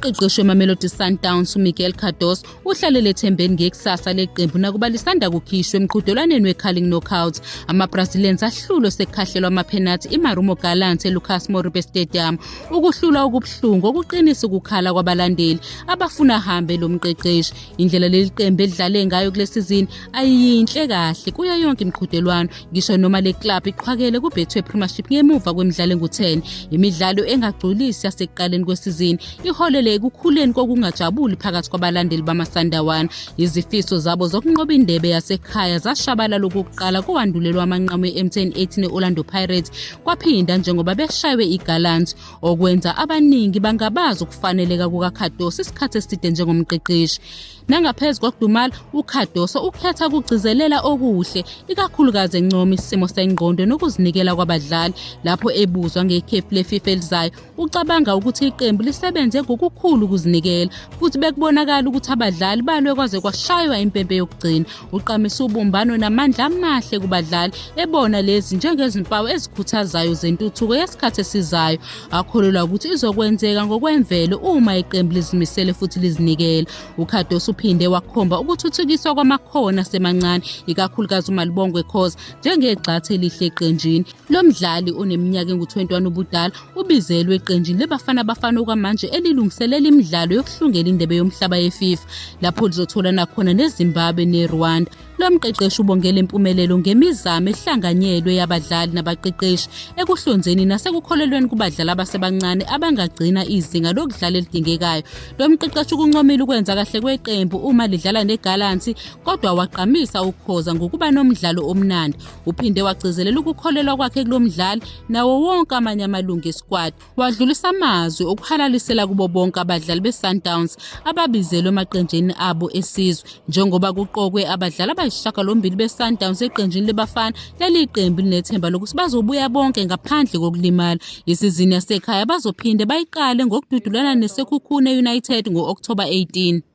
Umqeqeshi weMamelodi Sundowns uMiguel Cardoso uhlalele ethembeni ngekusasa leqembu nakuba lisanda kukhishwa emqhudelwaneni we-Carling Knockout. Ama-Brazilians ahlulwe sekukhahlelwa amaphenathi iMarumo Gallants eLucas Moribe Stadium. Ukuhlulwa okubuhlungu okuqinisa ukukhala kwabalandeli abafuna ahambe lo mqeqeshi. Indlela leli qembu elidlale ngayo kule sizini ayiyinhle kahle kuyo yonke imiqhudelwano, ngisho noma le club iqhwakele kubethwe Premiership ngemuva kwemidlalo engu-10. Imidlalo engagculisi yasekuqaleni kwesizini iholele ekukhuleni kokungajabuli phakathi kwabalandeli bamaSandawana. Izifiso zabo zokunqoba indebe yasekhaya zashabalala okokuqala kowandulelwa amanqamu e-M10 18 e-Orlando Pirates kwaphinda njengoba beshaywe iGallants, okwenza abaningi bangabazi ukufaneleka kukaCardoso isikhathi eside njengomqeqeshi. Nangaphezu kokudumala, uCardoso ukhetha ukugcizelela okuhle, ikakhulukazi encoma isimo sengqondo nokuzinikela kwabadlali. Lapho ebuzwa ngekhefu leFIFA elizayo, ucabanga ukuthi iqembu lisebenze ngokukhulu ukuzinikela, futhi bekubonakala ukuthi abadlali balwe kwaze kwashaywa impempe yokugcina. Uqamisa ubumbano namandla amahle kubadlali, ebona lezi njengezimpawu ezikhuthazayo zentuthuko yesikhathi esizayo. Akholelwa ukuthi izokwenzeka ngokwemvelo uma iqembu lizimisele futhi lizinikela. uCardoso uphinde wakhomba ukuthuthukiswa kwamakhono asemancane, ikakhulukazi uMalibongwe Khoza njengegxathu elihle eqenjini. Lo mdlali oneminyaka engu-21 ubudala ubizelwe eqenjini leBafana Bafana okwamanje elilungiselela imidlalo yokuhlungela indebe yomhlaba yeFIFA, lapho lizothola nakhona neZimbabwe neRwanda. Lo mqeqeshi ubongela impumelelo ngemizamo ehlanganyelwe yabadlali nabaqeqeshi ekuhlonzeni nasekukholelweni kubadlali abasebancane abangagcina izinga lokudlala elidingekayo. Lo mqeqeshi ukuncomile ukwenza kahle kweqembu uma lidlala neGallants, kodwa waqamisa ukukhoza ngokuba nomdlalo omnandi. Uphinde wagcizelela ukukholelwa kwakhe kulo mdlali nawo wonke amanye amalungu esquad. Wadlulisa amazwi okuhalalisela kubo bonke abadlali beSundowns ababizelwe emaqenjini abo esizwe. Njengoba kuqokwe abadlali abayisishiyagalombili beSundowns eqenjini leBafana, leli qembu linethemba lokuthi bazobuya bonke ngaphandle kokulimala. Isizini yasekhaya bazophinde bayiqale ngokududulana neSekhukhune United ngo-October 18.